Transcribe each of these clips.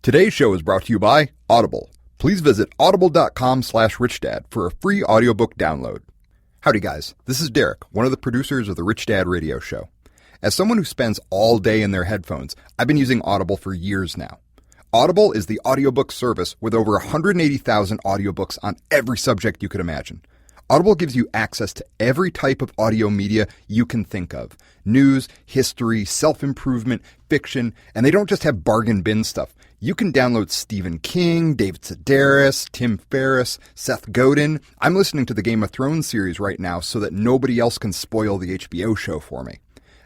Today's show is brought to you by Audible. Please visit audible.com/richdad for a free audiobook download. Howdy guys, this is Derek, one of the producers of the Rich Dad Radio Show. As someone who spends all day in their headphones, I've been using Audible for years now. Audible is the audiobook service with over 180,000 audiobooks on every subject you could imagine. Audible gives you access to every type of audio media you can think of. News, history, self-improvement, fiction, and they don't just have bargain bin stuff. You can download Stephen King, David Sedaris, Tim Ferriss, Seth Godin. I'm listening to the Game of Thrones series right now so that nobody else can spoil the HBO show for me.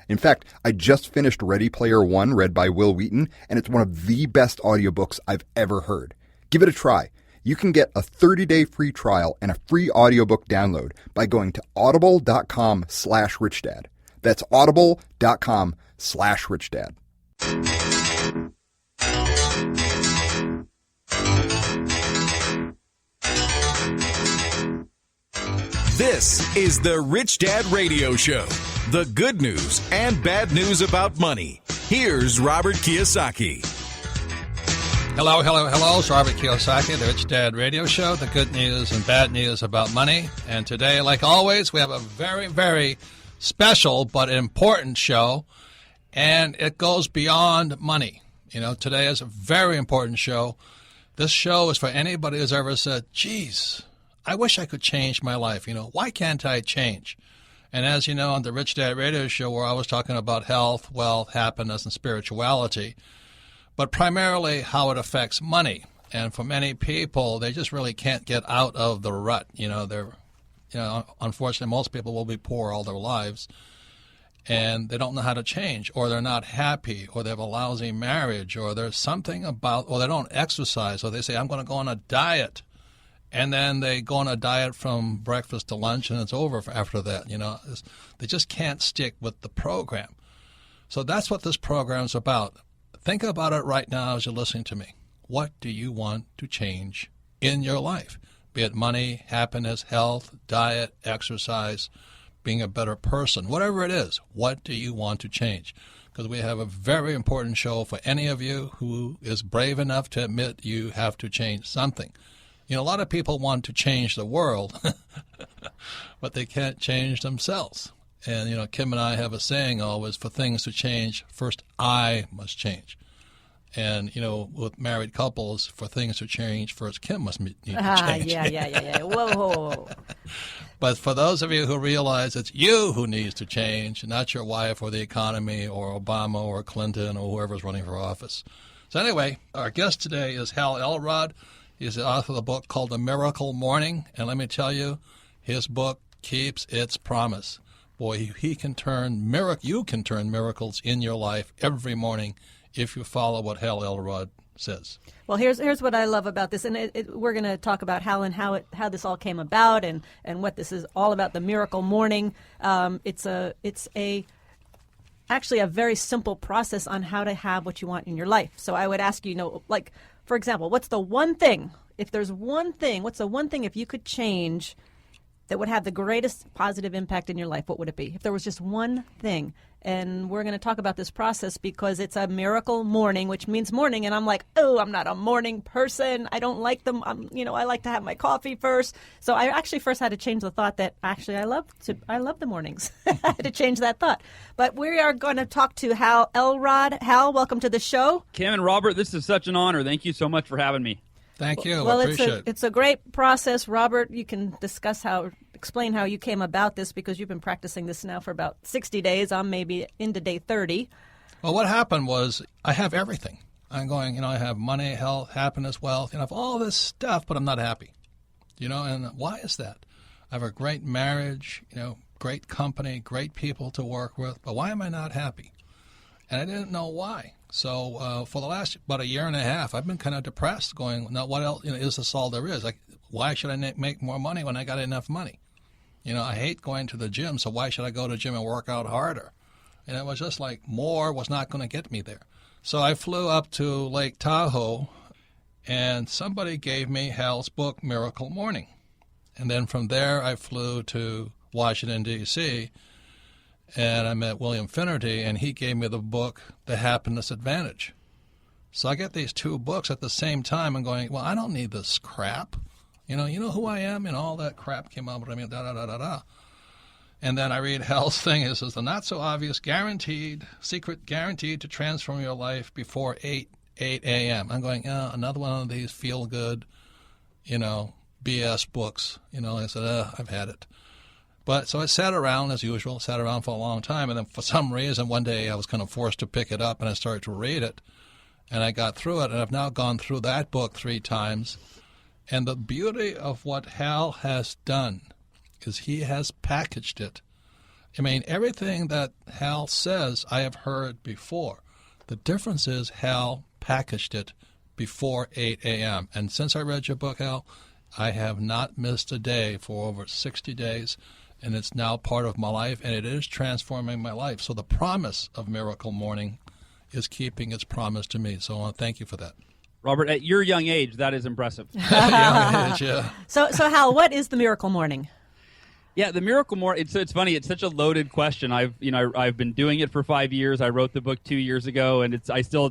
In fact, I just finished Ready Player One, read by Will Wheaton, and it's one of the best audiobooks I've ever heard. Give it a try. You can get a 30-day free trial and a free audiobook download by going to audible.com/richdad. That's audible.com/richdad. This is the Rich Dad Radio Show. The good news and bad news about money. Here's Robert Kiyosaki. Hello. It's Robert Kiyosaki, the Rich Dad Radio Show, the good news and bad news about money. And today, like always, we have a very, very special but important show, and it goes beyond money. You know, today is a very important show. This show is for anybody who's ever said, geez, I wish I could change my life. You know, why can't I change? And as you know, on the Rich Dad Radio Show, we're always talking about health, wealth, happiness, and spirituality, but primarily how it affects money. And for many people, they just really can't get out of the rut. Unfortunately, most people will be poor all their lives, and they don't know how to change, or they're not happy, or they have a lousy marriage, or there's something about, or they don't exercise, or they say, I'm going to go on a diet. And then they go on a diet from breakfast to lunch, and it's over after that. They just can't stick with the program. So that's what this program's about. Think about it right now as you're listening to me. What do you want to change in your life? Be it money, happiness, health, diet, exercise, being a better person, whatever it is. What do you want to change? Because we have a very important show for any of you who is brave enough to admit you have to change something. A lot of people want to change the world, but they can't change themselves. And, Kim and I have a saying always, for things to change, first I must change. And, with married couples, for things to change, first Kim must need to change. Yeah. Whoa. But for those of you who realize it's you who needs to change, not your wife or the economy or Obama or Clinton or whoever's running for office. So anyway, our guest today is Hal Elrod. He's the author of the book called The Miracle Morning. And let me tell you, his book keeps its promise. Boy, you can turn miracles in your life every morning if you follow what Hal Elrod says. Well, here's what I love about this, and we're going to talk about Hal and how this all came about, and what this is all about. The Miracle Morning. It's actually a very simple process on how to have what you want in your life. So I would ask you, like, for example, what's the one thing? If there's one thing, what's the one thing if you could change that would have the greatest positive impact in your life? What would it be? If there was just one thing. And we're going to talk about this process because it's a miracle morning, which means morning. And I'm like, oh, I'm not a morning person. I don't like them. I like to have my coffee first. So I actually first had to change the thought that actually I love the mornings. I had to change that thought. But we are going to talk to Hal Elrod. Hal, welcome to the show. Kim and Robert, this is such an honor. Thank you so much for having me. Thank you. Well, I appreciate it. It's a great process. Robert, you can explain how you came about this, because you've been practicing this now for about 60 days. I'm maybe into day 30. Well, what happened was I have everything. I'm going, I have money, health, happiness, wealth, I have all this stuff, but I'm not happy. And why is that? I have a great marriage, great company, great people to work with, but why am I not happy? And I didn't know why. So for the last about a year and a half, I've been kind of depressed, going, now what else, is this all there is? Like, why should I make more money when I got enough money? I hate going to the gym, so why should I go to the gym and work out harder? And it was just like more was not going to get me there. So I flew up to Lake Tahoe, and somebody gave me Hal's book, Miracle Morning. And then from there, I flew to Washington, D.C., and I met William Finnerty, and he gave me the book, The Happiness Advantage. So I get these two books at the same time and going, well, I don't need this crap. You know who I am, and all that crap came out of me, da-da-da-da-da. And then I read Hal's thing. It says, the not-so-obvious secret guaranteed to transform your life before 8 a.m. I'm going, another one of these feel-good, BS books. I said, I've had it. But so I sat around, as usual, for a long time. And then for some reason, one day I was kind of forced to pick it up, and I started to read it. And I got through it, and I've now gone through that book 3 times. And the beauty of what Hal has done is he has packaged it. I mean, everything that Hal says I have heard before. The difference is Hal packaged it before 8 a.m. And since I read your book, Hal, I have not missed a day for over 60 days, and it's now part of my life, and it is transforming my life. So the promise of Miracle Morning is keeping its promise to me. So I want to thank you for that. Robert, at your young age, that is impressive. Young age, yeah. So Hal, what is the Miracle Morning? Yeah, the Miracle Morning. It's funny. It's such a loaded question. I've been doing it for 5 years. I wrote the book 2 years ago, and it's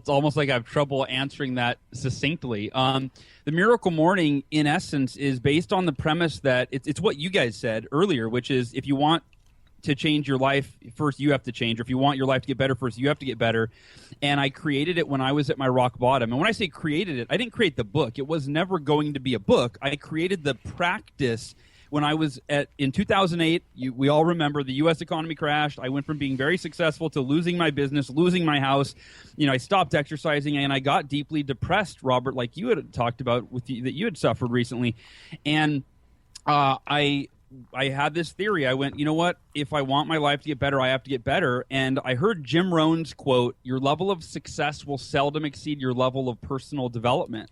almost like I have trouble answering that succinctly. The Miracle Morning, in essence, is based on the premise that it's what you guys said earlier, which is if you want to change your life, first you have to change. Or if you want your life to get better, first you have to get better. And I created it when I was at my rock bottom. And when I say created it, I didn't create the book. It was never going to be a book. I created the practice when I was in 2008. We all remember the U.S. economy crashed. I went from being very successful to losing my business, losing my house. I stopped exercising, and I got deeply depressed, Robert, like you had talked about that you had suffered recently. And I had this theory. I went, you know what? If I want my life to get better, I have to get better. And I heard Jim Rohn's quote, your level of success will seldom exceed your level of personal development.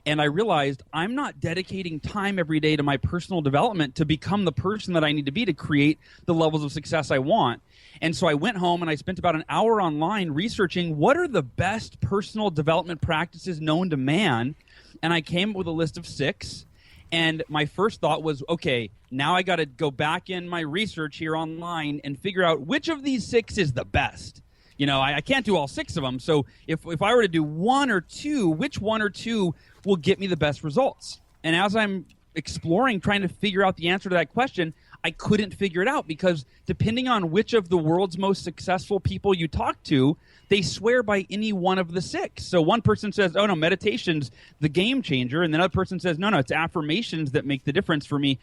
And I realized I'm not dedicating time every day to my personal development to become the person that I need to be to create the levels of success I want. And so I went home and I spent about an hour online researching what are the best personal development practices known to man. And I came up with a list of 6. And my first thought was, okay, now I got to go back in my research here online and figure out which of these 6 is the best. I can't do all 6 of them. So if I were to do 1 or 2, which 1 or 2 will get me the best results? And as I'm exploring, trying to figure out the answer to that question, I couldn't figure it out because depending on which of the world's most successful people you talk to, they swear by any one of the 6. So one person says, oh, no, meditation's the game changer. And another person says, no, it's affirmations that make the difference for me.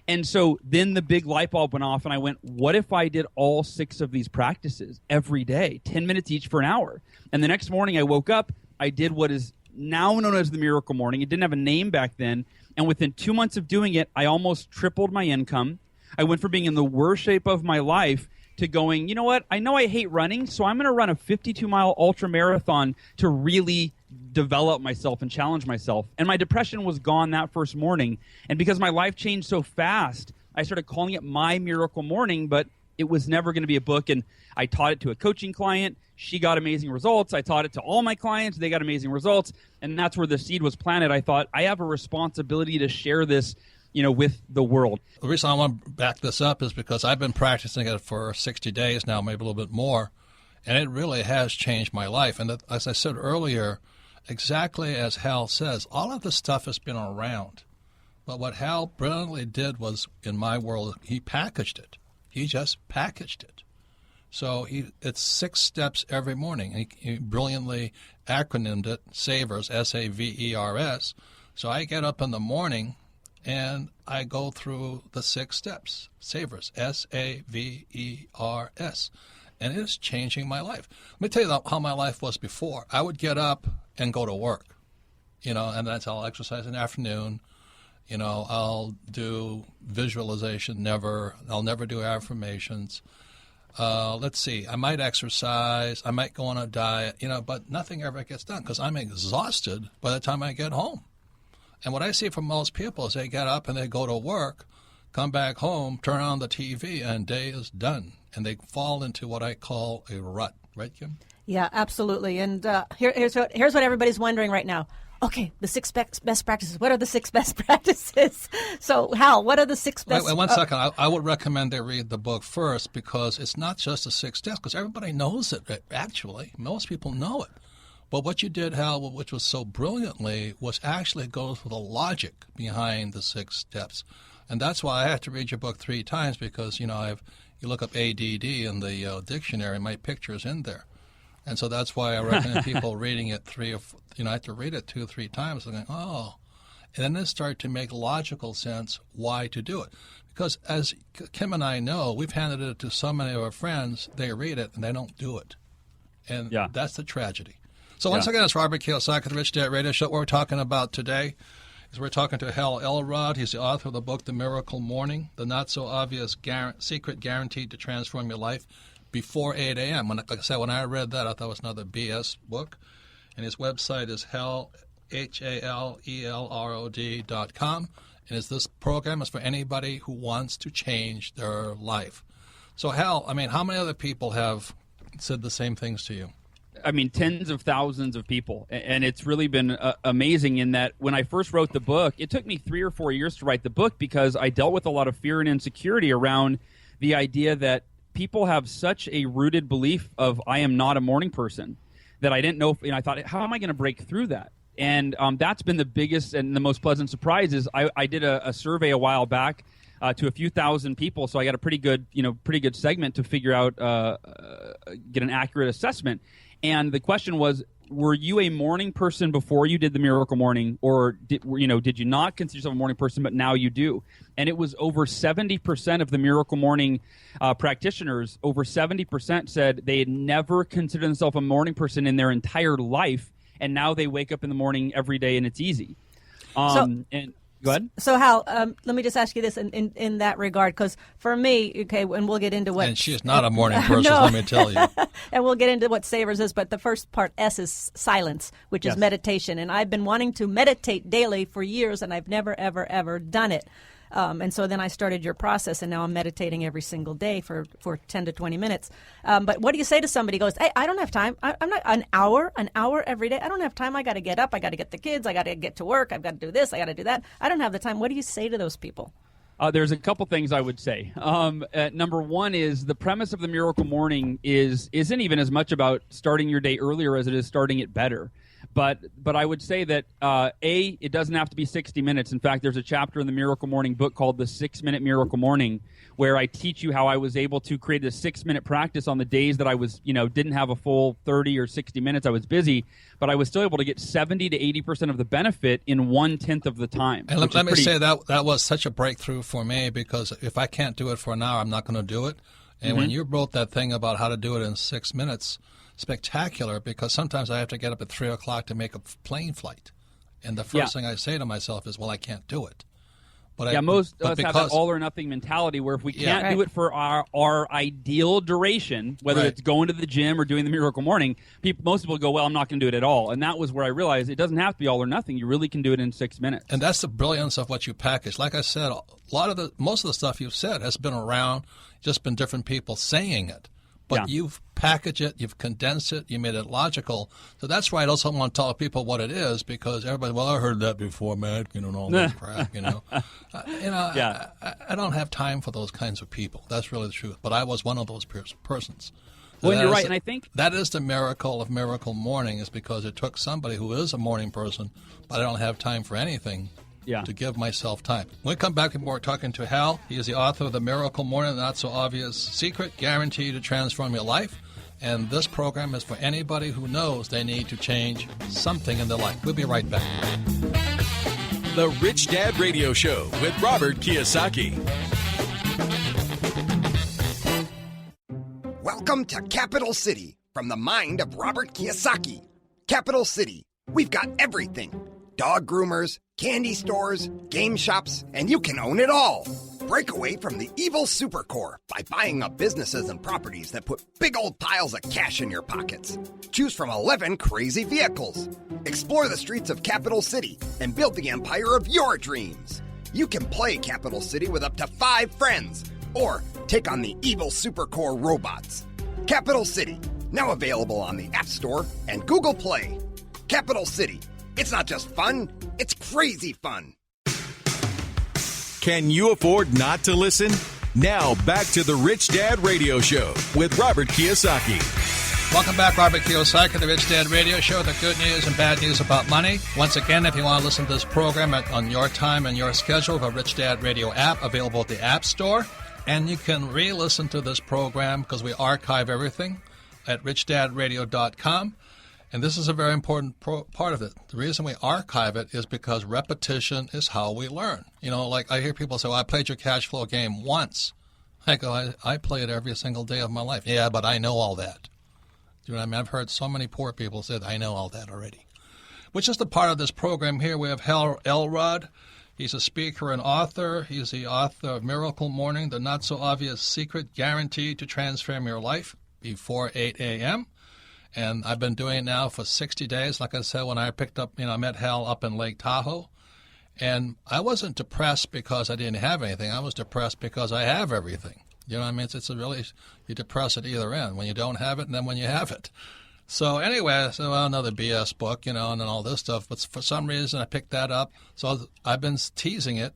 And so then the big light bulb went off, and I went, what if I did all 6 of these practices every day, 10 minutes each for an hour? And the next morning I woke up, I did what is now known as the Miracle Morning. It didn't have a name back then. And within 2 months of doing it, I almost tripled my income. I went from being in the worst shape of my life to going, you know what? I know I hate running, so I'm going to run a 52-mile ultra marathon to really develop myself and challenge myself. And my depression was gone that first morning. And because my life changed so fast, I started calling it my Miracle Morning, but it was never going to be a book. And I taught it to a coaching client. She got amazing results. I taught it to all my clients. They got amazing results. And that's where the seed was planted. I thought, I have a responsibility to share this, with the world. The reason I want to back this up is because I've been practicing it for 60 days now, maybe a little bit more, and it really has changed my life. And as I said earlier, exactly as Hal says, all of this stuff has been around. But what Hal brilliantly did was, in my world, he packaged it. He just packaged it. So it's 6 steps every morning. He brilliantly acronymed it, SAVERS, SAVERS. So I get up in the morning and I go through the 6 steps, SAVERS, SAVERS. And it is changing my life. Let me tell you how my life was before. I would get up and go to work, and that's I'll exercise in the afternoon. I'll do visualization, I'll never do affirmations. Let's see, I might exercise, I might go on a diet, but nothing ever gets done because I'm exhausted by the time I get home. And what I see from most people is they get up and they go to work, come back home, turn on the TV, and day is done. And they fall into what I call a rut. Right, Kim? Yeah, absolutely. And here's what everybody's wondering right now. Okay, the 6 best practices. What are the 6 best practices? So, Hal, what are the 6 best? Wait, one second. I would recommend they read the book first because it's not just the 6 steps, because everybody knows it, actually. Most people know it. But what you did, Hal, which was so brilliantly, was actually go through the logic behind the 6 steps. And that's why I had to read your book 3 times, because, you look up ADD in the dictionary, my picture's in there. And so that's why I recommend people reading it I have to read it 2 or 3 times and going, oh. And then it start to make logical sense why to do it. Because as Kim and I know, we've handed it to so many of our friends, they read it and they don't do it. And that's the tragedy. So once again, it's Robert Kiyosaki, the Rich Dad Radio Show. What we're talking about today is we're talking to Hal Elrod. He's the author of the book, The Miracle Morning, the not-so-obvious secret guaranteed to transform your life before 8 a.m. Like I said, when I read that, I thought it was another BS book. And his website is HALELROD.com. And this program is for anybody who wants to change their life. So, Hal, how many other people have said the same things to you? Tens of thousands of people. And it's really been amazing in that when I first wrote the book, it took me 3 or 4 years to write the book because I dealt with a lot of fear and insecurity around the idea that people have such a rooted belief of I am not a morning person that I didn't know. I thought, how am I going to break through that? And that's been the biggest and the most pleasant surprise is I did a survey a while back to a few thousand people, so I got a pretty good segment to figure out, get an accurate assessment. And the question was, were you a morning person before you did the Miracle Morning, or did you not consider yourself a morning person, but now you do? And it was over 70% of the Miracle Morning practitioners, over 70% said they had never considered themselves a morning person in their entire life, and now they wake up in the morning every day and it's easy. Go ahead. So, Hal, let me just ask you this in that regard, because for me, okay, and we'll get into what... And she is not a morning person, let me tell you. And we'll get into what Savers is, but the first part, S, is silence, which is meditation. And I've been wanting to meditate daily for years, and I've never, ever, ever done it. And so then I started your process, and now I'm meditating every single day for 10 to 20 minutes. But what do you say to somebody who goes, hey, I don't have time. I'm not an hour every day. I don't have time. I got to get up. I got to get the kids. I got to get to work. I've got to do this. I got to do that. I don't have the time. What do you say to those people? There's a couple things I would say. Number one is the premise of the Miracle Morning isn't even as much about starting your day earlier as it is starting it better. But I would say that, it doesn't have to be 60 minutes. In fact, there's a chapter in the Miracle Morning book called The 6-Minute Miracle Morning, where I teach you how I was able to create a 6-minute practice on the days that I was, didn't have a full 30 or 60 minutes. I was busy, but I was still able to get 70 to 80% of the benefit in 1/10 of the time. And let me say that was such a breakthrough for me, because if I can't do it for an hour, I'm not going to do it. And when you wrote that thing about how to do it in 6 minutes, spectacular, because sometimes I have to get up at 3 o'clock to make a plane flight. And the first thing I say to myself is, well, I can't do it. But most of us have that all or nothing mentality where if we can't do it for our ideal duration, whether it's going to the gym or doing the Miracle Morning, most people go, well, I'm not going to do it at all. And that was where I realized it doesn't have to be all or nothing. You really can do it in 6 minutes. And that's the brilliance of what you package. Like I said, most of the stuff you've said has been around, just been different people saying it. But you've packaged it, you've condensed it, you made it logical. So that's why I also want to tell people what it is, because everybody, well, I heard that before, man, and all that crap, I don't have time for those kinds of people. That's really the truth. But I was one of those persons. Well, you're right, and I think that is the miracle of Miracle Morning, is because it took somebody who is a morning person, but I don't have time for anything. To give myself time. When we come back, we're talking to Hal. He is the author of The Miracle Morning, the Not-So-Obvious Secret, Guaranteed to Transform Your Life. And this program is for anybody who knows they need to change something in their life. We'll be right back. The Rich Dad Radio Show with Robert Kiyosaki. Welcome to Capital City, from the mind of Robert Kiyosaki. Capital City, we've got everything. Dog groomers, candy stores, game shops, and you can own it all. Break away from the evil supercore by buying up businesses and properties that put big old piles of cash in your pockets. Choose from 11 crazy vehicles. Explore the streets of Capital City and build the empire of your dreams. You can play Capital City with up to 5 friends, or take on the evil supercore robots. Capital City, now available on the App Store and Google Play. Capital City. It's not just fun, it's crazy fun. Can you afford not to listen? Now back to the Rich Dad Radio Show with Robert Kiyosaki. Welcome back, Robert Kiyosaki, the Rich Dad Radio Show, the good news and bad news about money. Once again, if you want to listen to this program on your time and your schedule, the Rich Dad Radio app available at the App Store. And you can re-listen to this program because we archive everything at richdadradio.com. And this is a very important part of it. The reason we archive it is because repetition is how we learn. You know, like I hear people say, well, I played your cash flow game once. I go, I play it every single day of my life. Yeah, but I know all that. Do you know what I mean? I've heard so many poor people say, I know all that already. Which is the part of this program here. We have Hal Elrod. He's a speaker and author. He's the author of Miracle Morning, the not-so-obvious secret guaranteed to transform your life before 8 a.m. And I've been doing it now for 60 days. Like I said, when I picked up, I met Hal up in Lake Tahoe. And I wasn't depressed because I didn't have anything. I was depressed because I have everything. You know what I mean? It's really, you depress at either end, when you don't have it and then when you have it. So anyway, I said, well, another BS book, and then all this stuff. But for some reason, I picked that up. So I've been teasing it.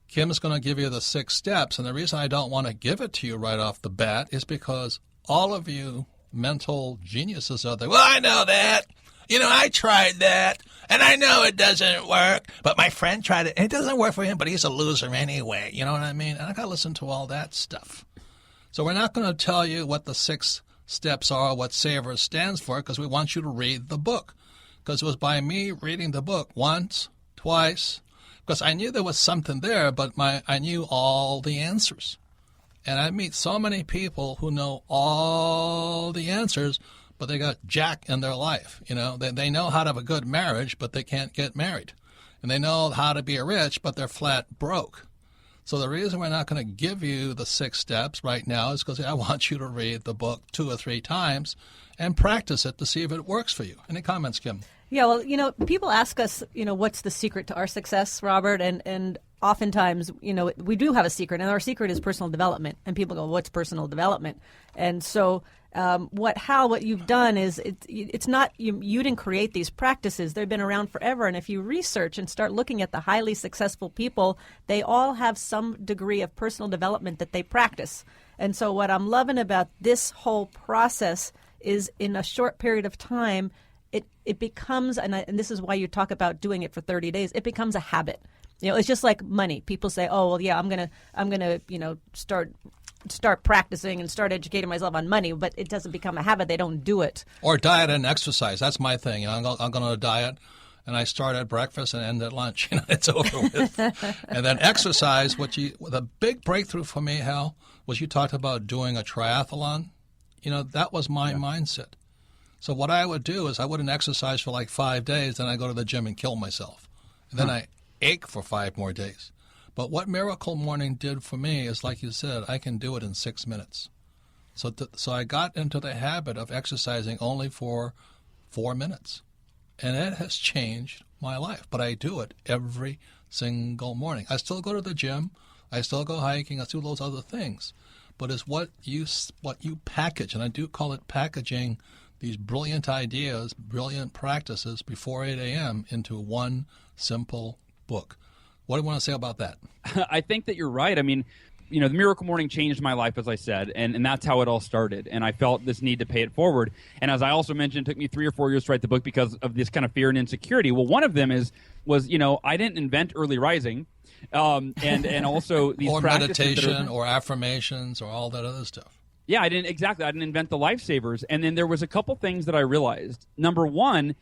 Kim's going to give you the 6 steps. And the reason I don't want to give it to you right off the bat is because all of you mental geniuses out there, well, I know that. I tried that, and I know it doesn't work, but my friend tried it, and it doesn't work for him, but he's a loser anyway. You know what I mean? And I got to listen to all that stuff. So we're not going to tell you what the 6 steps are, what SAVOR stands for, because we want you to read the book. Because it was by me reading the book once, twice, because I knew there was something there, but I knew all the answers. And I meet so many people who know all the answers, but they got jack in their life. They know how to have a good marriage, but they can't get married. And they know how to be rich, but they're flat broke. So the reason we're not going to give you the 6 steps right now is because I want you to read the book 2 or 3 times and practice it to see if it works for you. Any comments, Kim? Yeah, well, people ask us, what's the secret to our success, Robert? And oftentimes, we do have a secret, and our secret is personal development. And people go, what's personal development? And so what you've done is it's not you didn't create these practices. They've been around forever. And if you research and start looking at the highly successful people, they all have some degree of personal development that they practice. And so what I'm loving about this whole process is in a short period of time, it becomes, and this is why you talk about doing it for 30 days, it becomes a habit. It's just like money. People say, oh, well, yeah, I'm gonna start practicing and start educating myself on money, but it doesn't become a habit. They don't do it. Or diet and exercise. That's my thing. I'm going to diet, and I start at breakfast and end at lunch. It's over with. And then exercise. The big breakthrough for me, Hal, was you talked about doing a triathlon. That was my mindset. So what I would do is I wouldn't exercise for like 5 days, then I go to the gym and kill myself. And then I ache for 5 more days. But what Miracle Morning did for me is, like you said, I can do it in 6 minutes. So I got into the habit of exercising only for 4 minutes. And it has changed my life. But I do it every single morning. I still go to the gym. I still go hiking. I do those other things. But it's what you package, and I do call it packaging these brilliant ideas, brilliant practices before 8 a.m. into one simple book. What do you want to say about that? I think that you're right. I mean, the Miracle Morning changed my life, as I said, and that's how it all started. And I felt this need to pay it forward. And as I also mentioned, it took me 3 or 4 years to write the book because of this kind of fear and insecurity. Well, one of them was I didn't invent early rising, and also these or practices meditation or affirmations or all that other stuff. Yeah, I didn't invent the lifesavers. And then there was a couple things that I realized. Number one,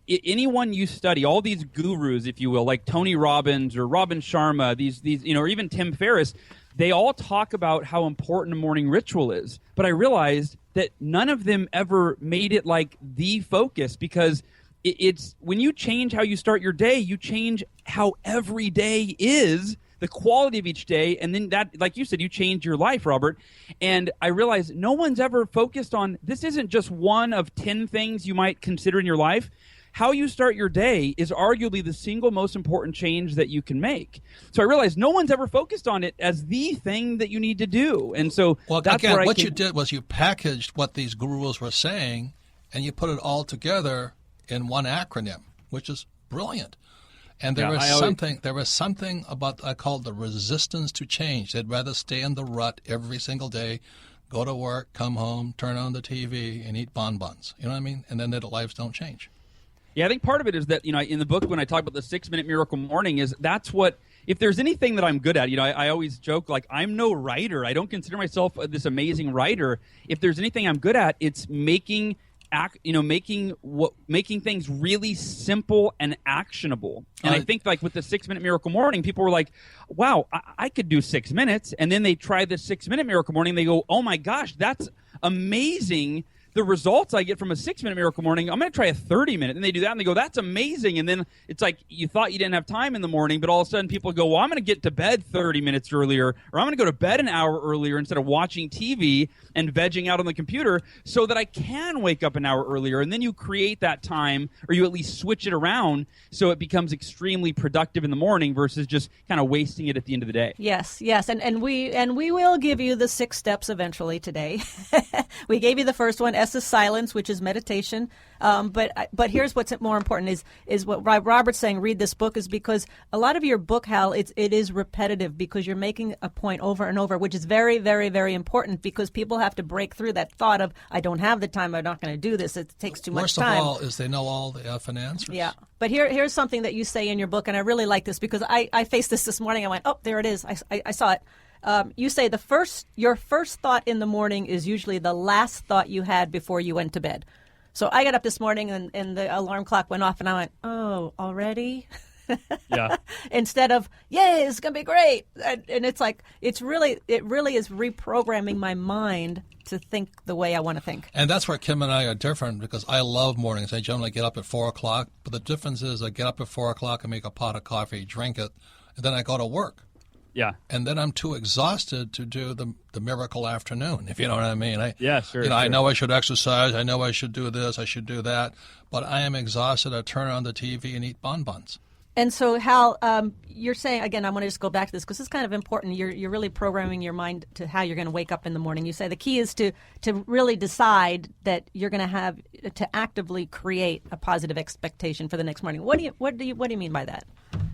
anyone you study, all these gurus, if you will, like Tony Robbins or Robin Sharma, these or even Tim Ferriss, they all talk about how important a morning ritual is. But I realized that none of them ever made it like the focus, because it's when you change how you start your day, you change how every day is, the quality of each day, and then that, like you said, you change your life, Robert. And I realized no one's ever focused on, this isn't just one of 10 things you might consider in your life. How you start your day is arguably the single most important change that you can make. So I realized no one's ever focused on it as the thing that you need to do. And so that's again, where what you did was you packaged what these gurus were saying, and you put it all together in one acronym, which is brilliant. And there was something about, I called the resistance to change. They'd rather stay in the rut every single day go to work, come home, turn on the TV, and eat bonbons. You know what I mean? And then their lives don't change. Yeah, I think part of it is that, in the book when I talk about the 6-minute miracle morning is that's what, if there's anything that I'm good at, I always joke, like, I'm no writer. I don't consider myself this amazing writer. If there's anything I'm good at, it's making things really simple and actionable. And I think, like, with the 6-minute miracle morning, people were like, wow, I could do 6 minutes. And then they try the 6-minute miracle morning. They go, oh my gosh, that's amazing. The results I get from a 6-minute miracle morning, I'm going to try a 30-minute. And they do that, and they go, that's amazing. And then it's like you thought you didn't have time in the morning, but all of a sudden people go, well, I'm going to get to bed 30 minutes earlier, or I'm going to go to bed an hour earlier instead of watching TV and vegging out on the computer so that I can wake up an hour earlier. And then you create that time, or you at least switch it around so it becomes extremely productive in the morning versus just kind of wasting it at the end of the day. Yes. And we will give you the 6 steps eventually today. We gave you the first one. S is silence, which is meditation. But here's what's more important is what Robert's saying, read this book, is because a lot of your book, Hal, it is repetitive because you're making a point over and over, which is very, very, very important because people have to break through that thought of, I don't have the time, I'm not going to do this, it takes too much time. First of all is they know all the F and answers. Yeah. But here's something that you say in your book, and I really like this because I faced this morning. I went, oh, there it is. I saw it. You say your first thought in the morning is usually the last thought you had before you went to bed. So I got up this morning and the alarm clock went off and I went, oh, already? Yeah. Instead of, yay, it's going to be great. And it's like, it really is reprogramming my mind to think the way I want to think. And that's where Kim and I are different because I love mornings. I generally get up at 4 o'clock, but the difference is I get up at 4 o'clock and make a pot of coffee, drink it, and then I go to work. Yeah. And then I'm too exhausted to do the miracle afternoon, if you know what I mean. Sure. I know I should exercise. I know I should do this. I should do that. But I am exhausted. I turn on the TV and eat bonbons. And so, Hal, you're saying, again, I want to just go back to this because it's kind of important. You're really programming your mind to how you're going to wake up in the morning. You say the key is to really decide that you're going to have to actively create a positive expectation for the next morning. What do you mean by that?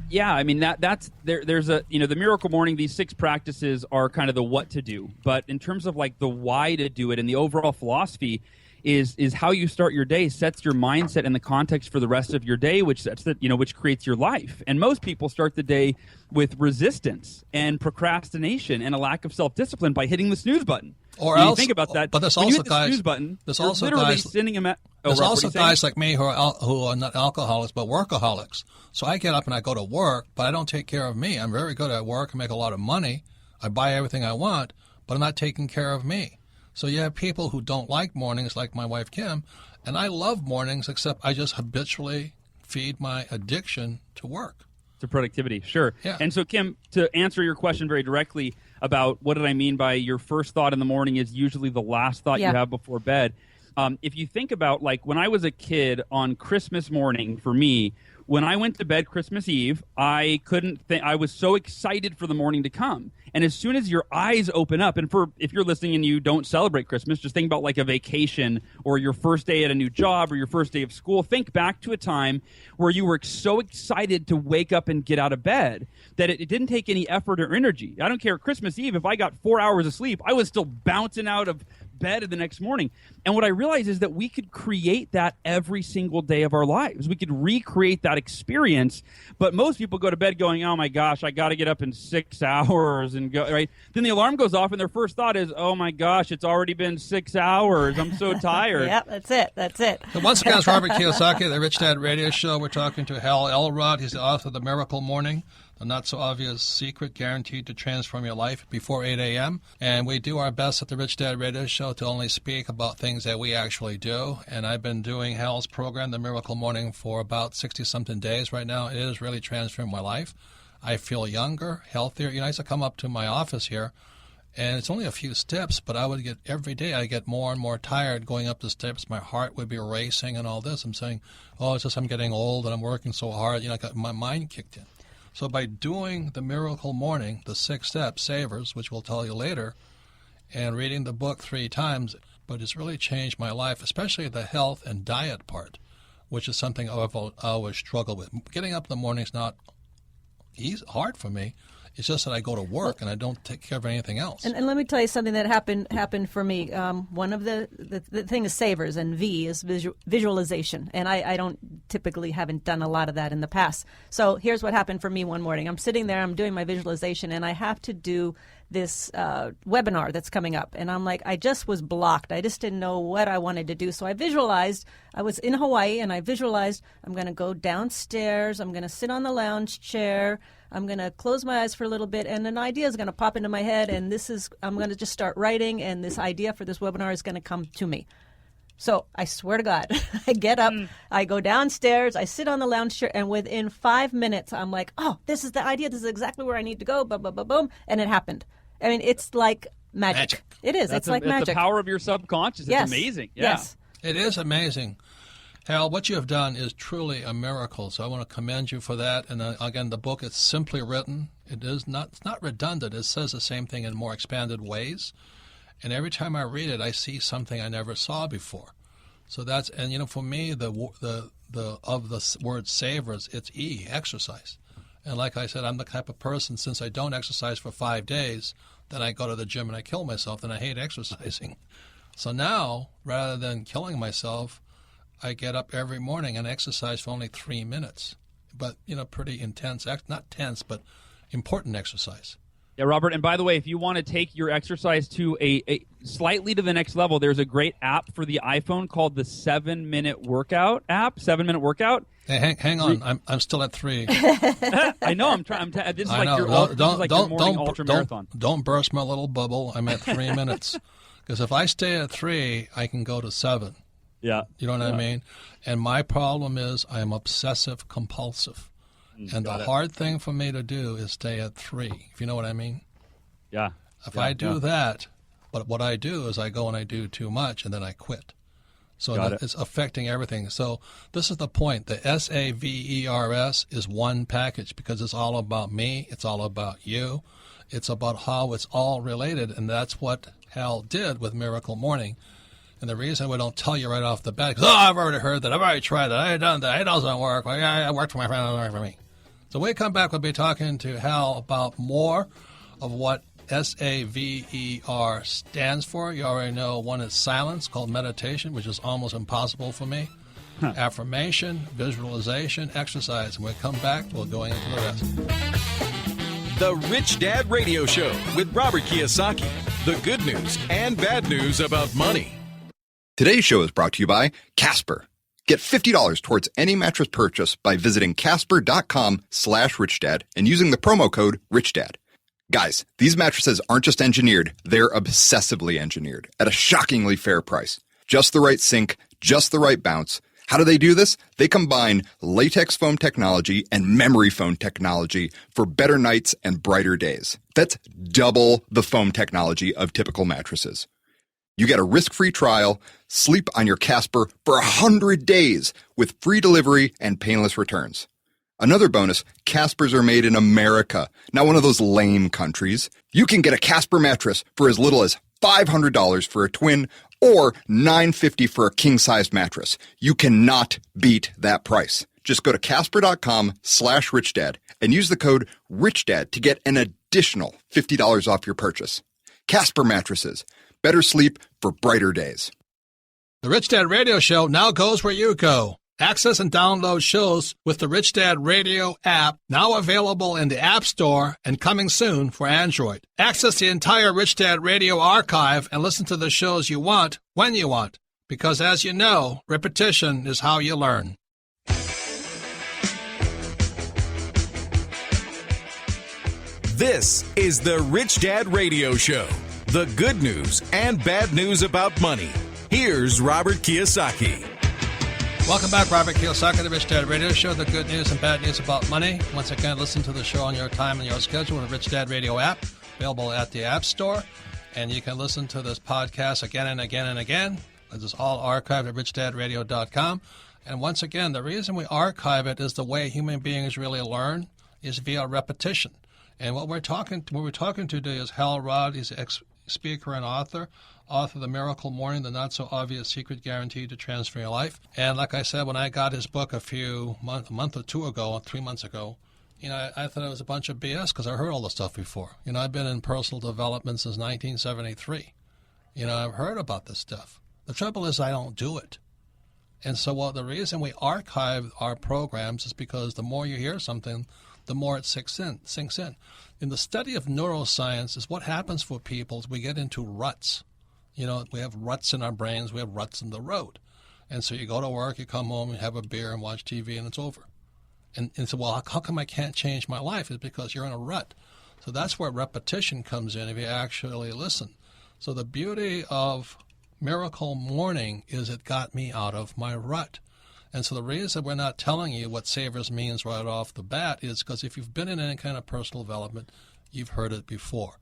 Yeah, I mean that's there's a the miracle morning, these 6 practices are kind of the what to do, but in terms of like the why to do it and the overall philosophy is how you start your day sets your mindset and the context for the rest of your day, which sets which creates your life. And most people start the day with resistance and procrastination and a lack of self-discipline by hitting the snooze button. Or else, else, you think about that. But there's when also you hit the snooze button, there's you're also literally guys, sending them at. There's also guys like me who are not alcoholics but workaholics. So I get up and I go to work, but I don't take care of me. I'm very good at work. I make a lot of money. I buy everything I want, but I'm not taking care of me. So you have people who don't like mornings, like my wife Kim, and I love mornings, except I just habitually feed my addiction to work. To productivity, sure. Yeah. And so, Kim, to answer your question very directly about what did I mean by your first thought in the morning is usually the last thought you have before bed. If you think about, like, when I was a kid on Christmas morning, for me, when I went to bed Christmas Eve, I couldn't think. I was so excited for the morning to come. And as soon as your eyes open up, and if you're listening and you don't celebrate Christmas, just think about like a vacation or your first day at a new job or your first day of school. Think back to a time where you were so excited to wake up and get out of bed that it didn't take any effort or energy. I don't care. Christmas Eve, if I got 4 hours of sleep, I was still bouncing out of bed the next morning. And what I realized is that we could create that every single day of our lives. We could recreate that experience, but most people go to bed going, oh my gosh, I got to get up in 6 hours and go, right? Then the alarm goes off and their first thought is, oh my gosh, it's already been 6 hours. I'm so tired. Yep, that's it. So once again, it's Robert Kiyosaki, the Rich Dad Radio Show. We're talking to Hal Elrod. He's the author of The Miracle Morning, the not-so-obvious secret guaranteed to transform your life before 8 a.m. And we do our best at the Rich Dad Radio Show to only speak about things that we actually do. And I've been doing Hal's program, The Miracle Morning, for about 60-something days right now. It has really transformed my life. I feel younger, healthier. I used to come up to my office here, and it's only a few steps, but every day I get more and more tired going up the steps. My heart would be racing and all this. I'm saying, oh, it's just I'm getting old and I'm working so hard. My mind kicked in. So by doing the Miracle Morning, the 6 steps, savers, which we'll tell you later, and reading the book 3 times, but it's really changed my life, especially the health and diet part, which is something I've always struggled with. Getting up in the morning is not hard for me. It's just that I go to work and I don't take care of anything else. And let me tell you something that happened for me. One of the thing is savers, and V is visualization. And I haven't done a lot of that in the past. So here's what happened for me one morning. I'm sitting there, I'm doing my visualization, and I have to do this webinar that's coming up. And I'm like, I just was blocked. I just didn't know what I wanted to do. So I visualized, I was in Hawaii, and I visualized I'm going to go downstairs, I'm going to sit on the lounge chair, I'm going to close my eyes for a little bit, and an idea is going to pop into my head, and I'm going to just start writing, and this idea for this webinar is going to come to me. So I swear to God, I get up, I go downstairs, I sit on the lounge chair, and within 5 minutes, I'm like, oh, this is the idea. This is exactly where I need to go, boom, boom, boom, boom, and it happened. I mean, it's like magic. It is. It's like magic. It's the power of your subconscious. Yes. It's amazing. Yeah. Yes. It is amazing. Hal, what you have done is truly a miracle, so I want to commend you for that. And again, the book is simply written. It's not redundant. It says the same thing in more expanded ways. And every time I read it, I see something I never saw before. So that's, and for me, the word savers, it's exercise. And like I said, I'm the type of person, since I don't exercise for 5 days, then I go to the gym and I kill myself, and I hate exercising. So now, rather than killing myself, I get up every morning and exercise for only 3 minutes, but pretty intense, not tense, but important exercise. Yeah, Robert. And by the way, if you want to take your exercise to a slightly to the next level, there's a great app for the iPhone called the 7-Minute Workout app. 7-Minute Workout. Hey, hang on. I'm still at 3. I know. I'm trying. This is like your morning ultra marathon. Don't burst my little bubble. I'm at 3 minutes, because if I stay at 3, I can go to 7. Yeah. You know what I mean? And my problem is I am obsessive compulsive. And the hard thing for me to do is stay at 3, if you know what I mean. Yeah. If I do that, but what I do is I go and I do too much, and then I quit. So it's affecting everything. So this is the point. The SAVERS is one package, because it's all about me. It's all about you. It's about how it's all related, and that's what Hal did with Miracle Morning. And the reason we don't tell you right off the bat is, I've already heard that, I've already tried that, I've done that, it doesn't work. Well, yeah, it worked for my friend, it doesn't work for me. So when we come back, we'll be talking to Hal about more of what SAVER stands for. You already know one is silence, called meditation, which is almost impossible for me. Affirmation, visualization, exercise. And when we come back, we'll go into the rest. The Rich Dad Radio Show with Robert Kiyosaki. The good news and bad news about money. Today's show is brought to you by Casper. Get $50 towards any mattress purchase by visiting casper.com/richdad and using the promo code RICHDAD. Guys, these mattresses aren't just engineered, they're obsessively engineered at a shockingly fair price. Just the right sink, just the right bounce. How do they do this? They combine latex foam technology and memory foam technology for better nights and brighter days. That's double the foam technology of typical mattresses. You get a risk-free trial, sleep on your Casper for 100 days with free delivery and painless returns. Another bonus, Caspers are made in America, not one of those lame countries. You can get a Casper mattress for as little as $500 for a twin or $950 for a king-sized mattress. You cannot beat that price. Just go to casper.com/richdad and use the code RICHDAD to get an additional $50 off your purchase. Casper mattresses. Better sleep for brighter days. The Rich Dad Radio Show now goes where you go. Access and download shows with the Rich Dad Radio app, now available in the App Store and coming soon for Android. Access the entire Rich Dad Radio archive and listen to the shows you want when you want, because as you know, repetition is how you learn. This is the Rich Dad Radio Show. The good news and bad news about money. Here's Robert Kiyosaki. Welcome back, Robert Kiyosaki, the Rich Dad Radio Show, the good news and bad news about money. Once again, listen to the show on your time and your schedule with the Rich Dad Radio app, available at the App Store. And you can listen to this podcast again and again and again. This is all archived at richdadradio.com. And once again, the reason we archive it is the way human beings really learn is via repetition. And what we're talking today is Hal Elrod. He's an ex-speaker and author of The Miracle Morning, the Not-So-Obvious Secret Guaranteed to Transform Your Life. And like I said, when I got his book a month or two ago, 3 months ago, I thought it was a bunch of BS because I heard all the stuff before. I've been in personal development since 1973. I've heard about this stuff. The trouble is I don't do it. And so the reason we archive our programs is because the more you hear something, the more it sinks in. In the study of neuroscience is what happens for people is we get into ruts. We have ruts in our brains. We have ruts in the road. And so you go to work, you come home, you have a beer and watch TV, and it's over. And so, well, how come I can't change my life? It's because you're in a rut. So that's where repetition comes in if you actually listen. So the beauty of Miracle Morning is it got me out of my rut. And so the reason we're not telling you what Savers means right off the bat is because if you've been in any kind of personal development, you've heard it before.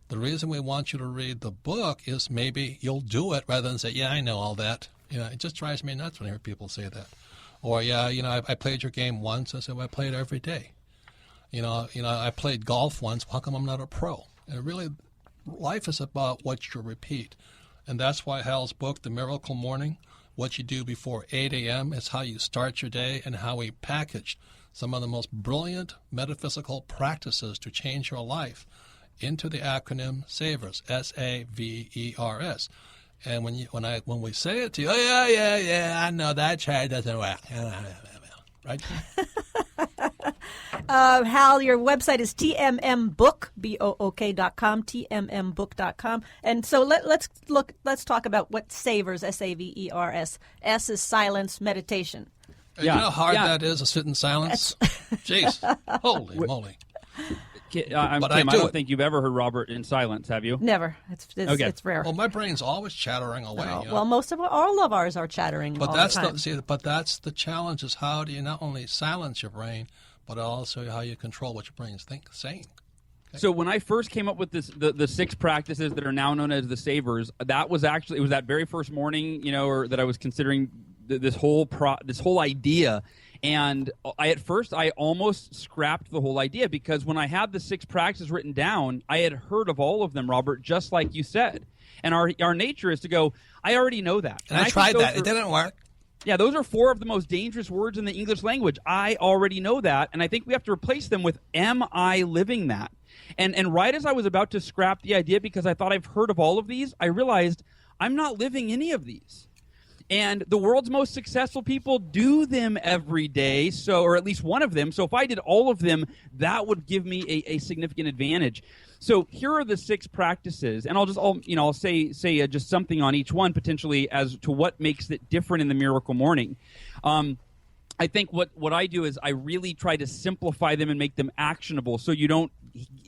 The reason we want you to read the book is maybe you'll do it rather than say, yeah, I know all that. It just drives me nuts when I hear people say that. Or, yeah, I played your game once. I said, well, I play it every day. I played golf once. How come I'm not a pro? And really, life is about what you repeat. And that's why Hal's book, The Miracle Morning, what you do before 8 a.m. is how you start your day and how we packaged some of the most brilliant metaphysical practices to change your life into the acronym SAVERS, SAVERS. And when we say it to you, oh, yeah, I know that chart doesn't work. Right? Hal, your website is tmmbook.com, tmmbook.com. And so let's talk about what SAVERS, SAVERS. S is silence, meditation. You know how hard that is to sit in silence? Jeez. Holy moly. Kim, I don't think you've ever heard Robert in silence, have you? Never. It's rare. Well, my brain's always chattering away. Well, most of all of ours are chattering. But all that's the time. but that's the challenge: is how do you not only silence your brain, but also how you control what your brain's saying. Okay. So when I first came up with the 6 practices that are now known as the Savers, that was actually it was that very first morning, or that I was considering this whole idea. And at first, I almost scrapped the whole idea because when I had the 6 practices written down, I had heard of all of them, Robert, just like you said. And our nature is to go, I already know that. And I tried that. It didn't work. Yeah, those are 4 of the most dangerous words in the English language. I already know that. And I think we have to replace them with, am I living that? And right as I was about to scrap the idea because I thought I've heard of all of these, I realized I'm not living any of these. And the world's most successful people do them every day, or at least one of them. So if I did all of them, that would give me a significant advantage. So here are the 6 practices, and I'll say just something on each one potentially as to what makes it different in the Miracle Morning. I think what I do is I really try to simplify them and make them actionable, so you don't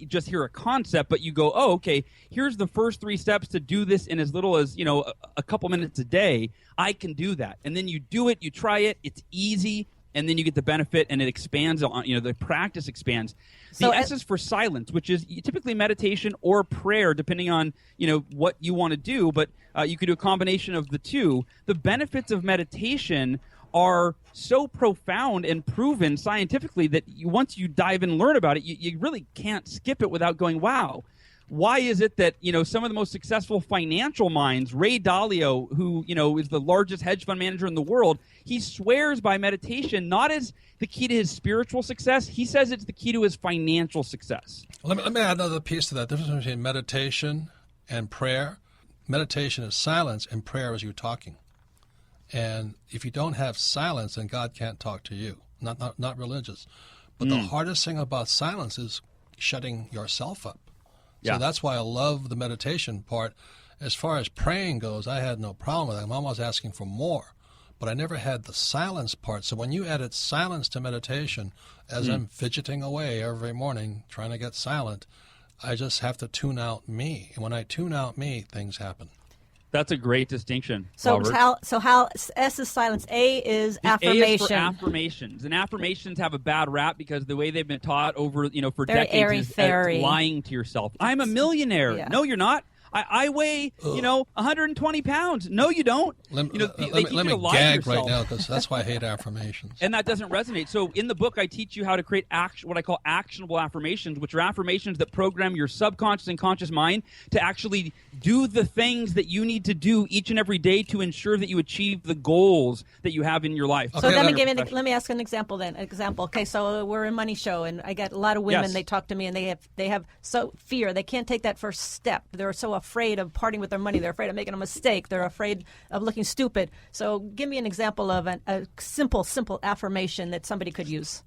just hear a concept, but you go, oh, okay, here's the first 3 steps to do this in as little as, a couple minutes a day. I can do that. And then you do it, you try it, it's easy, and then you get the benefit, and it expands on, the practice expands. The S is for silence, which is typically meditation or prayer, depending on, what you want to do, but you could do a combination of the two. The benefits of meditation are so profound and proven scientifically that once you dive in and learn about it, you really can't skip it without going, wow. Why is it that, some of the most successful financial minds, Ray Dalio, who, is the largest hedge fund manager in the world, he swears by meditation not as the key to his spiritual success. He says it's the key to his financial success. Let me add another piece to that. The difference between meditation and prayer. Meditation is silence and prayer is you talking. And if you don't have silence, then God can't talk to you. Not religious. But the hardest thing about silence is shutting yourself up. So that's why I love the meditation part. As far as praying goes, I had no problem with it. I'm almost asking for more. But I never had the silence part. So when you added silence to meditation, as I'm fidgeting away every morning trying to get silent, I just have to tune out me. And when I tune out me, things happen. That's a great distinction, So Robert. Hal, S is silence. A is affirmation. A is for affirmations. And affirmations have a bad rap because the way they've been taught over, for Very decades is airy-fairy. lying to yourself. I'm a millionaire. Yeah. No, you're not. I weigh, 120 pounds. No, you don't. Let me lie to gag yourself. right now because that's why I hate affirmations. And that doesn't resonate. So in the book, I teach you how to create what I call actionable affirmations, which are affirmations that program your subconscious and conscious mind to actually do the things that you need to do each and every day to ensure that you achieve the goals that you have in your life. So let me ask an example then. Okay, so we're a money show, and I get a lot of women. Yes. They talk to me, and they have so fear. They can't take that first step. They're so afraid of parting with their money. They're afraid of making a mistake. They're afraid of looking stupid. So give me an example of a simple affirmation that somebody could use.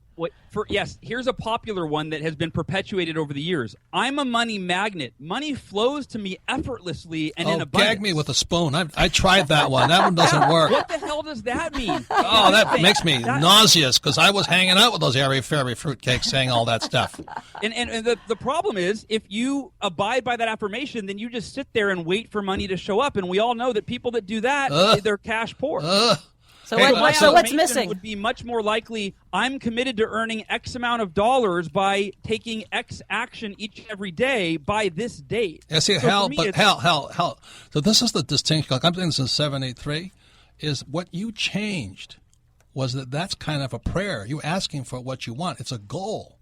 Yes, here's a popular one that has been perpetuated over the years. I'm a money magnet. Money flows to me effortlessly and in abundance. Gag me with a spoon. I tried that one. That one doesn't work. What the hell does that mean? Oh, that makes me nauseous because I was hanging out with those airy-fairy fruitcakes saying all that stuff. And the problem is, if you abide by that affirmation, then you just sit there and wait for money to show up. And we all know that people that do that, they're cash poor. So what's missing? Would be much more likely. I'm committed to earning X amount of dollars by taking X action each and every day by this date. Yeah, see, Hal. So this is the distinction. Like I'm doing this in 783. Is what you changed was that's kind of a prayer. You asking for what you want. It's a goal.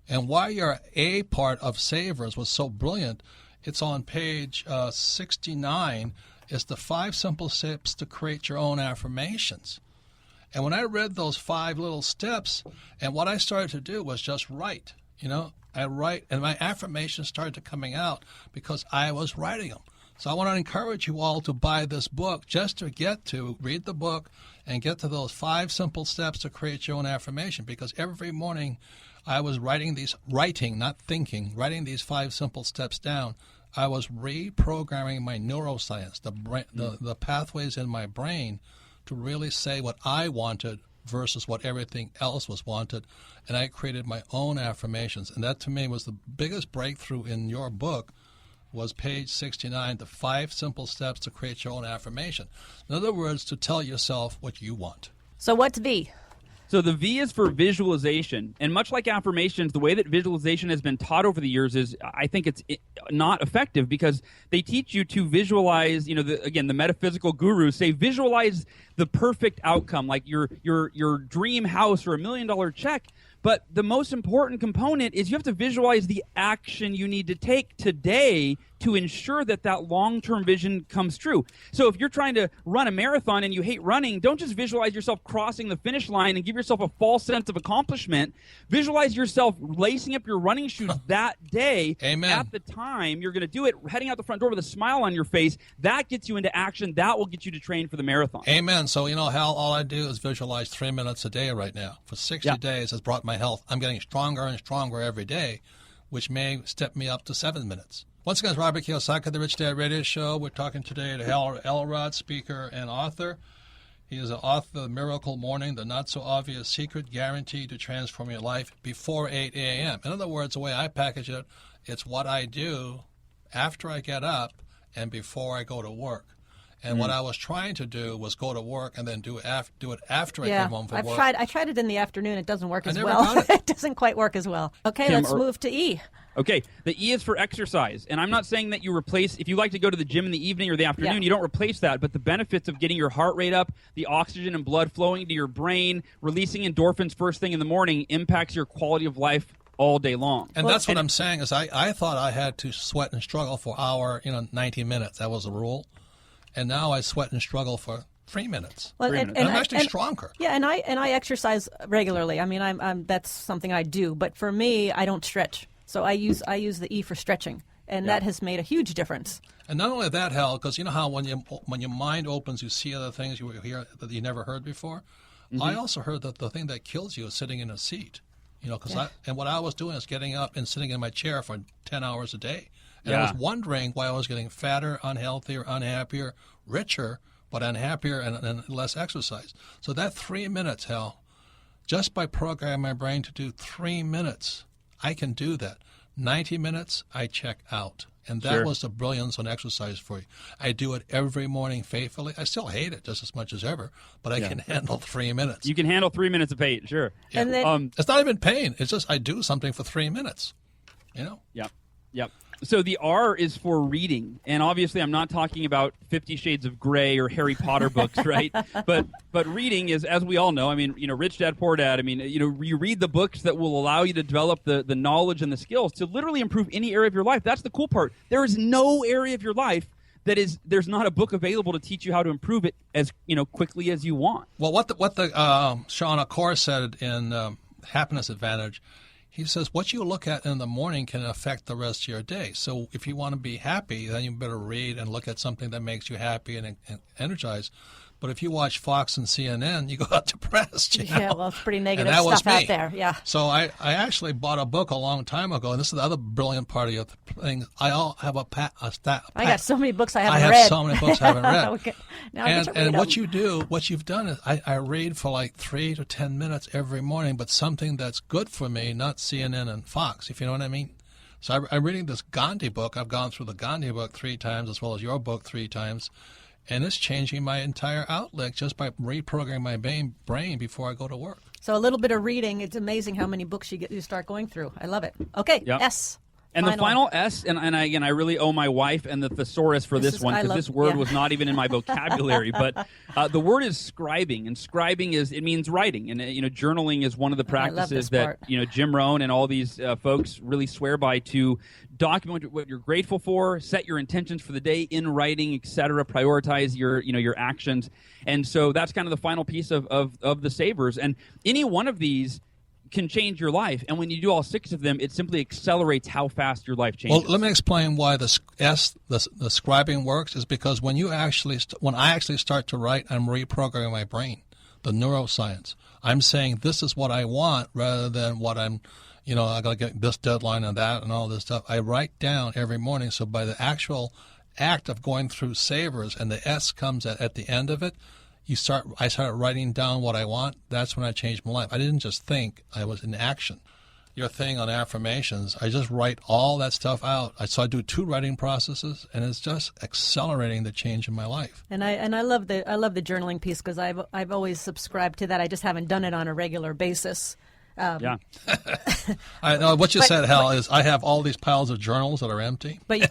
And why your A part of Savers was so brilliant, it's on page 69. Is the 5 simple steps to create your own affirmations. And when I read those 5 little steps, and what I started to do was just write. I write, and my affirmations started coming out because I was writing them. So I want to encourage you all to buy this book just to read the book and get to those 5 simple steps to create your own affirmation. Because every morning I was writing these 5 simple steps down. I was reprogramming my neuroscience, the pathways in my brain to really say what I wanted versus what everything else was wanted. And I created my own affirmations. And that to me was the biggest breakthrough in your book was page 69, the 5 simple steps to create your own affirmation. In other words, to tell yourself what you want. So what's V? So the V is for visualization. And much like affirmations, the way that visualization has been taught over the years is, I think it's not effective because they teach you to visualize, the metaphysical gurus say visualize the perfect outcome, like your dream house or $1 million check. But the most important component is you have to visualize the action you need to take today to ensure that long-term vision comes true. So if you're trying to run a marathon and you hate running, don't just visualize yourself crossing the finish line and give yourself a false sense of accomplishment. Visualize yourself lacing up your running shoes that day. Amen. At the time you're going to do it, heading out the front door with a smile on your face. That gets you into action. That will get you to train for the marathon. Amen. So, Hal, all I do is visualize 3 minutes a day right now. For 60 days has brought my health. I'm getting stronger and stronger every day, which may step me up to 7 minutes. Once again, it's Robert Kiyosaki, the Rich Dad Radio Show. We're talking today to Hal Elrod, speaker and author. He is the author of Miracle Morning, the not-so-obvious secret guaranteed to transform your life before 8 a.m. In other words, the way I package it, it's what I do after I get up and before I go to work. And what I was trying to do was go to work and then do it after I came home from work. I tried it in the afternoon. It doesn't work as well. I never got it. It doesn't quite work as well. Okay, let's move to E. Okay, the E is for exercise. And I'm not saying that you replace, if you like to go to the gym in the evening or the afternoon, you don't replace that. But the benefits of getting your heart rate up, the oxygen and blood flowing to your brain, releasing endorphins first thing in the morning impacts your quality of life all day long. And that's what I'm saying is I thought I had to sweat and struggle for 90 minutes. That was the rule. And now I sweat and struggle for 3 minutes. Well, 3 minutes. And I'm actually stronger. Yeah, and I exercise regularly. I mean, I'm that's something I do. But for me, I don't stretch. So I use the E for stretching, and that has made a huge difference. And not only that, Hal, because you know how when your mind opens, you see other things you hear that you never heard before. Mm-hmm. I also heard that the thing that kills you is sitting in a seat. And what I was doing is getting up and sitting in my chair for 10 hours a day. And I was wondering why I was getting fatter, unhealthier, unhappier, richer, but unhappier and less exercise. So that 3 minutes, Hal, just by programming my brain to do 3 minutes, I can do that. 90 minutes, I check out. And that was the brilliance on exercise for you. I do it every morning faithfully. I still hate it just as much as ever, but I can handle 3 minutes. You can handle 3 minutes of pain, sure. Yeah. And then, it's not even pain. It's just I do something for 3 minutes. Yep. So the R is for reading, and obviously I'm not talking about 50 Shades of Grey or Harry Potter books, right? But reading is, as we all know, I mean, Rich Dad, Poor Dad. I mean, you read the books that will allow you to develop the knowledge and the skills to literally improve any area of your life. That's the cool part. There is no area of your life there's not a book available to teach you how to improve it as quickly as you want. Well, what the Sean Accor said in Happiness Advantage. He says, what you look at in the morning can affect the rest of your day. So if you want to be happy, then you better read and look at something that makes you happy and energized. But if you watch Fox and CNN, you go out depressed. Yeah, well, it's pretty negative and that was stuff out me. there. Yeah. So I actually bought a book a long time ago, and this is the other brilliant part of your thing. I have a stack. I got so many books I haven't read. I have so many books I haven't read. Okay. Now I get to read and them. what you've done is I read for like 3 to 10 minutes every morning, but something that's good for me, not CNN and Fox, if you know what I mean. So I'm reading this Gandhi book. I've gone through the Gandhi book 3 times, as well as your book 3 times. And it's changing my entire outlook just by reprogramming my brain before I go to work. So a little bit of reading. It's amazing how many books you start going through. I love it. Okay, Yep. S. And the final S, and again, I really owe my wife and the thesaurus for this one, because this word was not even in my vocabulary. But the word is scribing, and scribing it means writing, and journaling is one of the practices that Jim Rohn and all these folks really swear by, to document what you're grateful for, set your intentions for the day in writing, etc. Prioritize your actions, and so that's kind of the final piece of the savers. And any one of these can change your life, and when you do all 6 of them, it simply accelerates how fast your life changes. Well, let me explain why the scribing works. Is because when I actually start to write, I'm reprogramming my brain, the neuroscience. I'm saying this is what I want rather than what I'm, I got to get this deadline and that and all this stuff. I write down every morning, so by the actual act of going through savers, and the S comes at the end of it, I started writing down what I want. That's when I changed my life. I didn't just think, I was in action. Your thing on affirmations, I just write all that stuff out. So I do 2 writing processes, and it's just accelerating the change in my life. And I love the journaling piece, because I've always subscribed to that. I just haven't done it on a regular basis. Yeah. I know what you said, Hal, is I have all these piles of journals that are empty. But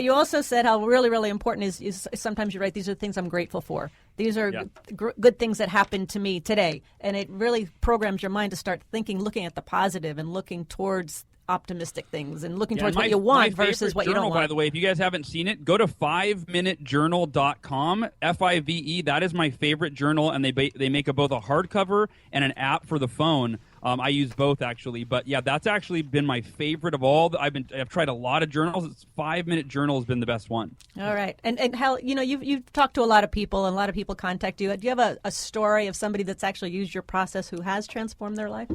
you also said how really, really important is sometimes you write, these are things I'm grateful for. These are good things that happened to me today. And it really programs your mind to start looking at the positive and looking towards optimistic things and looking towards what you want versus what you don't want. By the way, if you guys haven't seen it, go to 5minutejournal.com, FIVE. That is my favorite journal, and they make both a hardcover and an app for the phone. I use both, actually, but yeah, that's actually been my favorite of all. I've tried a lot of journals. 5-minute journal has been the best one. All right, and Hal, you've talked to a lot of people, and a lot of people contact you. Do you have a story of somebody that's actually used your process who has transformed their life?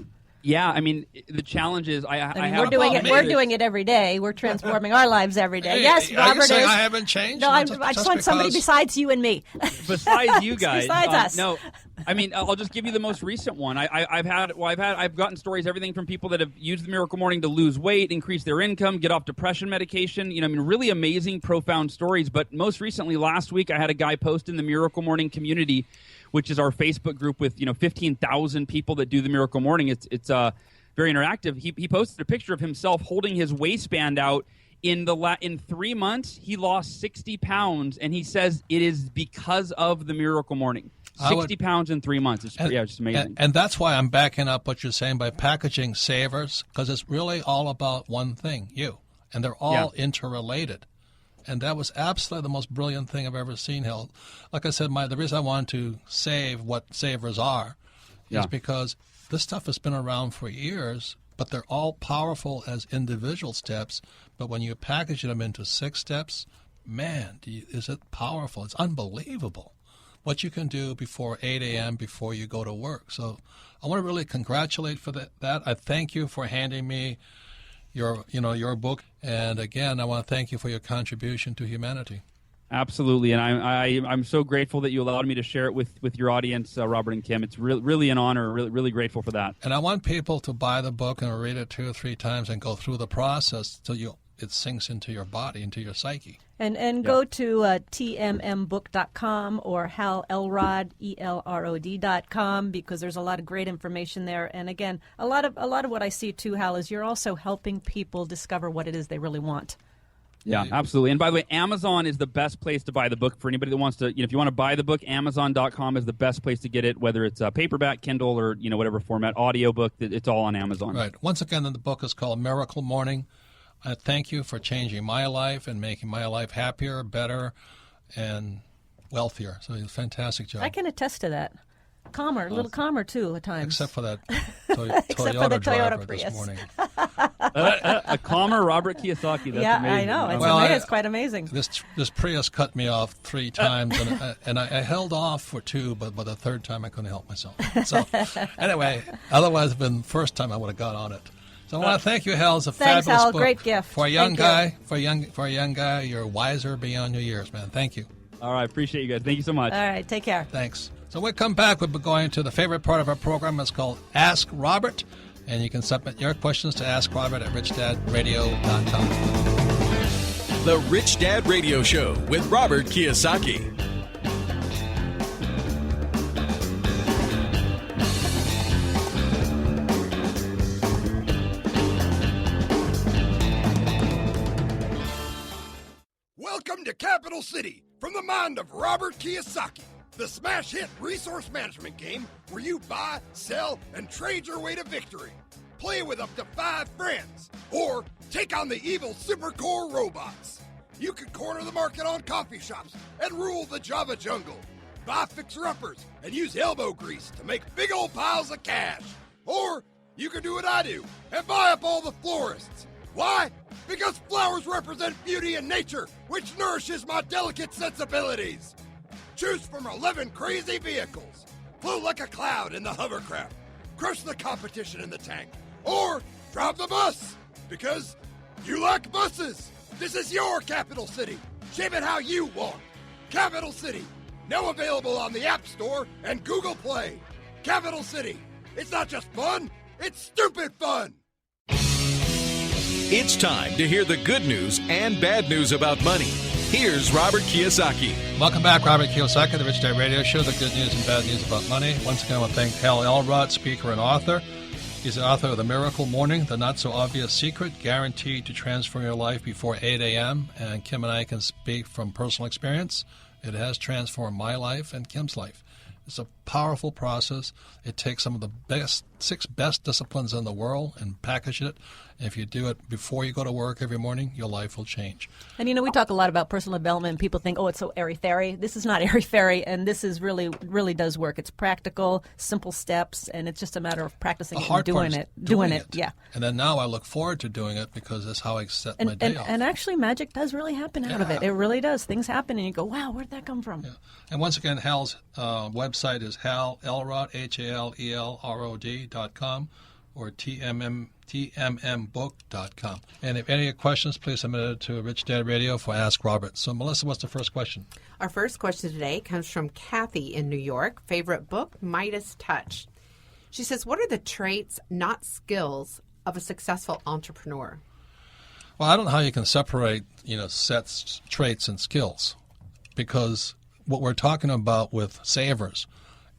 Yeah, I mean, the challenge is we're doing it every day. We're transforming our lives every day. Yes, Are Robert you saying is. I haven't changed? No, I just want somebody besides you and me. Besides you guys, besides us. No, I mean, I'll just give you the most recent one. I've gotten stories, everything from people that have used the Miracle Morning to lose weight, increase their income, get off depression medication. Really amazing, profound stories. But most recently, last week, I had a guy post in the Miracle Morning community, which is our Facebook group with 15,000 people that do the Miracle Morning. It's very interactive. He posted a picture of himself holding his waistband out. In 3 months, he lost 60 pounds, and he says it is because of the Miracle Morning. 60 pounds in 3 months. It's just amazing. And that's why I'm backing up what you're saying by packaging savers, because it's really all about one thing, you. And they're all interrelated. And that was absolutely the most brilliant thing I've ever seen, Hal. Like I said, the reason I wanted to save what savers are is because this stuff has been around for years, but they're all powerful as individual steps. But when you package them into 6 steps, man, is it powerful. It's unbelievable what you can do before 8 a.m., before you go to work. So I want to really congratulate for that. I thank you for handing me your book. And again, I want to thank you for your contribution to humanity. Absolutely, and I'm so grateful that you allowed me to share it with your audience, Robert and Kim. It's really an honor. Really grateful for that. And I want people to buy the book and read it 2 or 3 times and go through the process till you it sinks into your body, into your psyche. And go to tmmbook.com or Hal Elrod, ELROD.com, because there's a lot of great information there. And again, a lot of what I see too, Hal, is you're also helping people discover what it is they really want. Yeah, absolutely. And by the way, Amazon is the best place to buy the book for anybody that wants to. If you want to buy the book, Amazon.com is the best place to get it, whether it's a paperback, Kindle, or whatever format, audiobook. It's all on Amazon. Right. Once again, the book is called Miracle Morning. I thank you for changing my life and making my life happier, better, and wealthier. So it's a fantastic job. I can attest to that. Calmer, a little calmer too at times. Except for that Except for the Toyota driver Toyota this Prius. morning. A calmer Robert Kiyosaki. That's Yeah, amazing. I know. It's, Well, it's quite amazing. This Prius cut me off 3 times, and I held off for 2, but by the third time I couldn't help myself. So anyway, otherwise, it'd been the first time I would have got on it. So I want to thank you, Hal. It's a Thanks, fabulous Hal. book. Great gift. For a young Thank guy, for a young guy, you're wiser beyond your years, man. Thank you. All right, appreciate you guys. Thank you so much. All right, take care. Thanks. So we'll come back. We'll be going to the favorite part of our program. It's called Ask Robert. And you can submit your questions to Ask Robert at richdadradio.com. The Rich Dad Radio Show with Robert Kiyosaki. Welcome to Capital City from the mind of Robert Kiyosaki, the smash hit resource management game where you buy, sell, and trade your way to victory. Play with up to 5 friends, or take on the evil supercore robots. You can corner the market on coffee shops and rule the Java jungle. Buy fixer-uppers and use elbow grease to make big old piles of cash. Or you can do what I do and buy up all the florists. Why? Because flowers represent beauty and nature, which nourishes my delicate sensibilities. Choose from 11 crazy vehicles. Float like a cloud in the hovercraft. Crush the competition in the tank. Or drive the bus, because you like buses. This is your Capital City. Shape it how you want. Capital City. Now available on the App Store and Google Play. Capital City. It's not just fun, it's stupid fun. It's time to hear the good news and bad news about money. Here's Robert Kiyosaki. Welcome back, Robert Kiyosaki, the Rich Dad Radio Show, the good news and bad news about money. Once again, I want to thank Hal Elrod, speaker and author. He's the author of The Miracle Morning, The Not So Obvious Secret, guaranteed to transform your life before 8 a.m. And Kim and I can speak from personal experience. It has transformed my life and Kim's life. It's a powerful process. It takes some of the 6 best disciplines in the world and package it. And if you do it before you go to work every morning, your life will change. And we talk a lot about personal development. People think, oh, it's so airy-fairy. This is not airy-fairy, and this is really does work. It's practical, simple steps, and it's just a matter of practicing it and doing it. Yeah. And then now I look forward to doing it because that's how I set my day off. And actually, magic does really happen out of it. It really does. Things happen, and you go, wow, where'd that come from? Yeah. And once again, Hal's website is Hal Elrod, HALELROD.com, or tmmbook.com. And if any questions, please submit it to Rich Dad Radio for Ask Robert. So, Melissa, what's the first question? Our first question today comes from Kathy in New York. Favorite book, Midas Touch. She says, what are the traits, not skills, of a successful entrepreneur? Well, I don't know how you can separate, sets, traits, and skills, because what we're talking about with savers,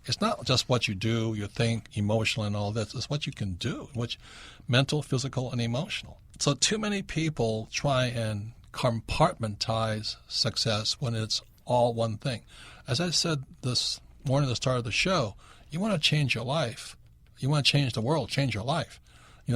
it's not just what you do, you think, emotional, and all this. It's what you can do, which mental, physical, and emotional. So too many people try and compartmentalize success when it's all one thing. As I said this morning at the start of the show, you want to change your life. You want to change the world, change your life.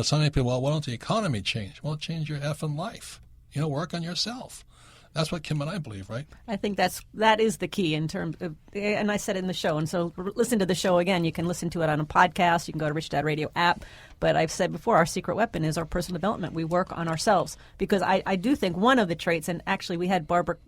So many people, well, why don't the economy change? Well, change your effing life. Work on yourself. That's what Kim and I believe, right? I think that is the key in terms of, and I said it in the show, and so listen to the show again. You can listen to it on a podcast. You can go to Rich Dad Radio app. But I've said before, our secret weapon is our personal development. We work on ourselves because I do think one of the traits, and actually we had Barbara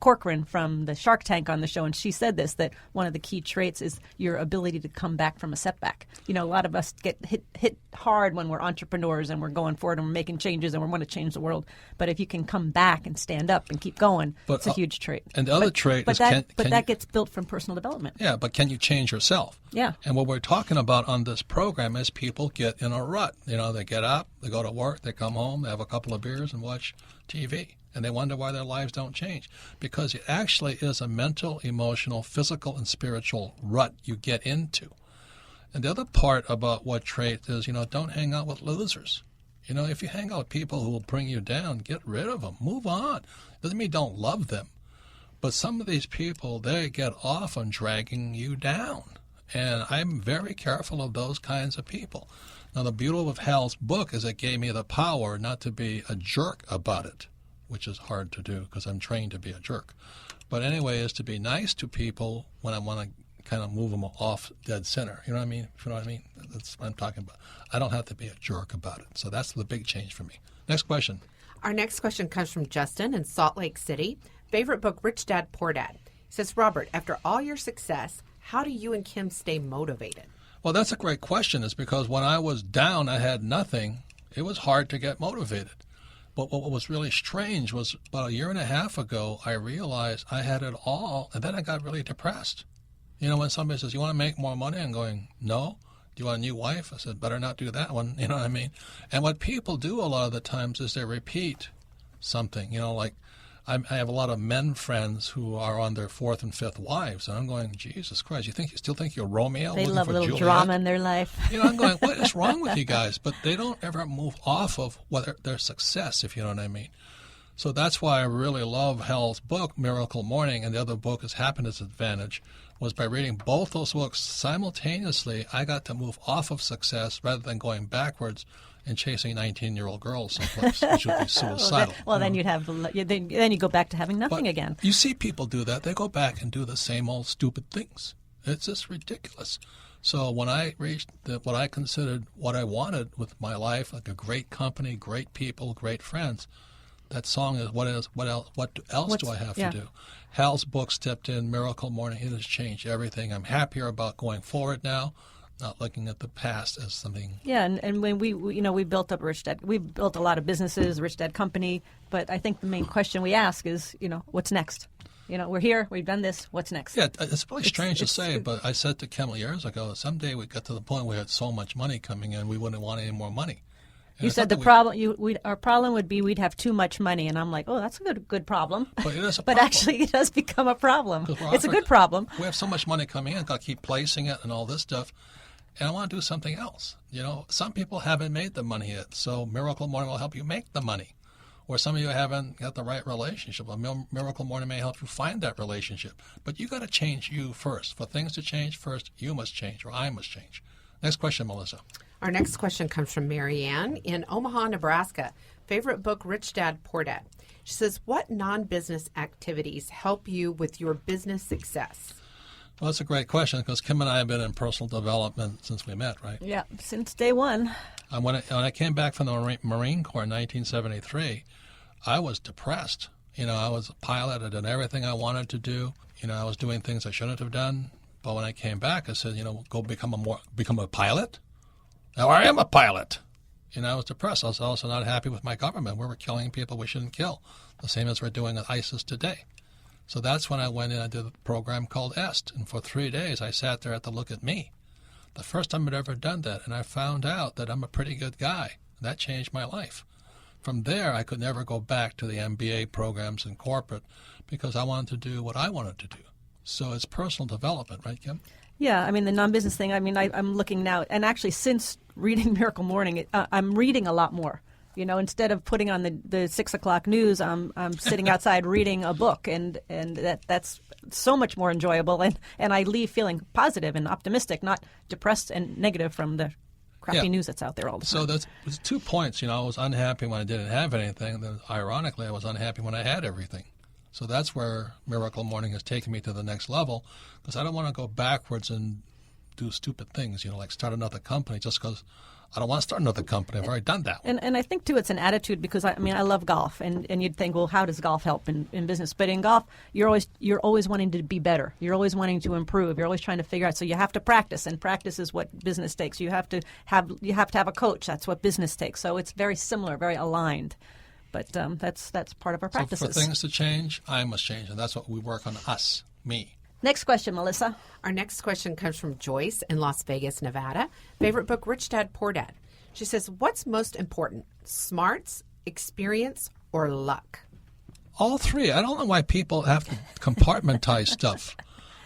Corcoran from the Shark Tank on the show, and she said this, that one of the key traits is your ability to come back from a setback. A lot of us get hit hard when we're entrepreneurs and we're going forward and we're making changes and we want to change the world. But if you can come back and stand up and keep going, it's a huge trait. And the other trait is that gets built from personal development. Yeah, but can you change yourself? Yeah. And what we're talking about on this program is people get in a rut. They get up, they go to work, they come home, they have a couple of beers and watch TV. And they wonder why their lives don't change. Because it actually is a mental, emotional, physical, and spiritual rut you get into. And the other part about what trait is, don't hang out with losers. If you hang out with people who will bring you down, get rid of them. Move on. Doesn't mean don't love them. But some of these people, they get off on dragging you down. And I'm very careful of those kinds of people. Now, the beauty of Hal's book is it gave me the power not to be a jerk about it, which is hard to do because I'm trained to be a jerk. But anyway, is to be nice to people when I want to kind of move them off dead center. You know what I mean? If you know what I mean? That's what I'm talking about. I don't have to be a jerk about it. So that's the big change for me. Next question. Our next question comes from Justin in Salt Lake City. Favorite book, Rich Dad, Poor Dad. He says, Robert, after all your success, how do you and Kim stay motivated? Well, that's a great question. It's because when I was down, I had nothing. It was hard to get motivated. But what was really strange was about a year and a half ago, I realized I had it all, and then I got really depressed. When somebody says, you want to make more money? I'm going, no. Do you want a new wife? I said, better not do that one. You know what I mean? And what people do a lot of the times is they repeat something. Like I have a lot of men friends who are on their fourth and fifth wives, and I'm going, Jesus Christ, you still think you're Romeo? They love a little Juliet? drama in their life. I'm going, what is wrong with you guys? But they don't ever move off of their success, if you know what I mean. So that's why I really love Hal's book, Miracle Morning, and the other book is Happiness Advantage, was by reading both those books simultaneously, I got to move off of success rather than going backwards and chasing 19-year-old girls someplace, which would be suicidal. Then you'd have then you go back to having nothing again. You see people do that. They go back and do the same old stupid things. It's just ridiculous. So when I reached what I considered what I wanted with my life, like a great company, great people, great friends, that song is what else do I have to do? Hal's book stepped in, Miracle Morning. It has changed everything. I'm happier about going forward now, not looking at the past as something. Yeah, and when we built up Rich Dad, we built a lot of businesses, Rich Dad Company. But I think the main question we ask is, what's next? We're here, we've done this. What's next? Yeah, it's really strange to say, but I said to Kim years ago, someday we get to the point where we had so much money coming in, we wouldn't want any more money. You said the problem. Our problem would be we'd have too much money, and I'm like, oh, that's a good problem. But it is a but problem. Actually, it does become a problem. It's a good problem. We have so much money coming in, got to keep placing it and all this stuff, and I want to do something else. Some people haven't made the money yet, so Miracle Morning will help you make the money. Or some of you haven't got the right relationship. A Miracle Morning may help you find that relationship. But you got to change you first. For things to change first, you must change, or I must change. Next question, Melissa. Our next question comes from Marianne in Omaha, Nebraska. Favorite book, Rich Dad, Poor Dad. She says, what non-business activities help you with your business success? Well, that's a great question because Kim and I have been in personal development since we met, right? Yeah, since day one. When I came back from the Marine Corps in 1973, I was depressed. I was a pilot. I did everything I wanted to do. I was doing things I shouldn't have done. But when I came back, I said, go become a pilot. Now I am a pilot. I was depressed. I was also not happy with my government. We were killing people we shouldn't kill, the same as we're doing with ISIS today. So that's when I went in and did a program called EST. And for 3 days, I sat there at the Look at Me. The first time I'd ever done that. And I found out that I'm a pretty good guy. That changed my life. From there, I could never go back to the MBA programs in corporate because I wanted to do what I wanted to do. So it's personal development, right, Kim? Yeah, the non-business thing, I'm looking now, and actually since reading Miracle Morning, I'm reading a lot more. Instead of putting on the 6 o'clock news, I'm sitting outside reading a book, and that's so much more enjoyable, and I leave feeling positive and optimistic, not depressed and negative from the crappy news that's out there all the time. So there's 2 points. I was unhappy when I didn't have anything, then ironically, I was unhappy when I had everything. So that's where Miracle Morning has taken me to the next level because I don't want to go backwards and do stupid things, like start another company just because I don't want to start another company. I've already done that one. And I think, too, it's an attitude because, I love golf. And you'd think, well, how does golf help in business? But in golf, you're always wanting to be better. You're always wanting to improve. You're always trying to figure out. So you have to practice, and practice is what business takes. You have to have a coach. That's what business takes. So it's very similar, very aligned. But that's part of our practices. So for things to change, I must change. And that's what we work on, us, me. Next question, Melissa. Our next question comes from Joyce in Las Vegas, Nevada. Favorite book, Rich Dad, Poor Dad. She says, what's most important, smarts, experience, or luck? All three. I don't know why people have to compartmentalize stuff.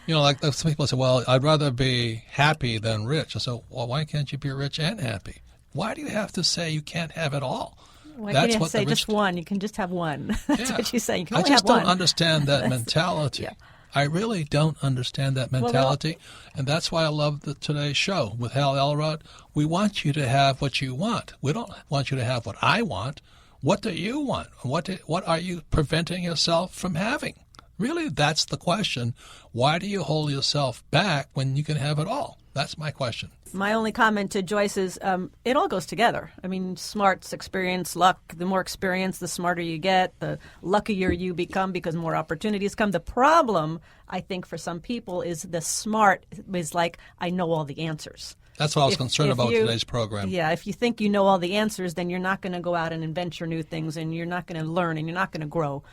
You know, like some people say, well, I'd rather be happy than rich. I say, well, why can't you be rich and happy? Why do you have to say you can't have it all? Why can't you say just one? You can just have one. That's what you say. You can only have one. I just don't understand that mentality. Yeah. I really don't understand that mentality, and that's why I love today's show with Hal Elrod. We want you to have what you want. We don't want you to have what I want. What do you want? What are you preventing yourself from having? Really, that's the question. Why do you hold yourself back when you can have it all? That's my question. My only comment to Joyce is it all goes together. I mean, smarts, experience, luck. The more experience, the smarter you get, the luckier you become because more opportunities come. The problem, I think, for some people is the smart is like, I know all the answers. That's what I was concerned about today's program. Yeah, if you think you know all the answers, then you're not going to go out and invent your new things, and you're not going to learn, and you're not going to grow.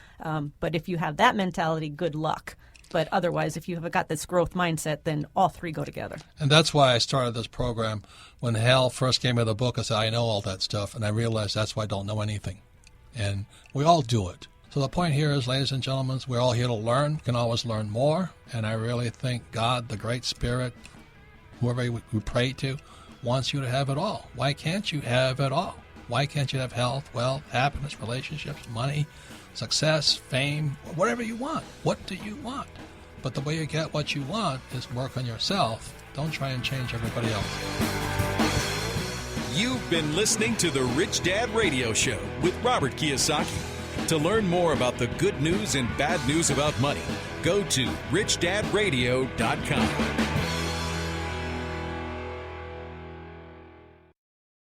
But if you have that mentality, good luck. But otherwise, if you have got this growth mindset, then all three go together. And that's why I started this program. When Hal first came with the book, I said, I know all that stuff, and I realized that's why I don't know anything. And we all do it. So the point here is, ladies and gentlemen, we're all here to learn. We can always learn more. And I really think God, the Great Spirit, whoever we pray to, wants you to have it all. Why can't you have it all? Why can't you have health, wealth, happiness, relationships, money, success, fame, whatever you want? What do you want? But the way you get what you want is work on yourself. Don't try and change everybody else. You've been listening to the Rich Dad Radio Show with Robert Kiyosaki. To learn more about the good news and bad news about money, go to richdadradio.com.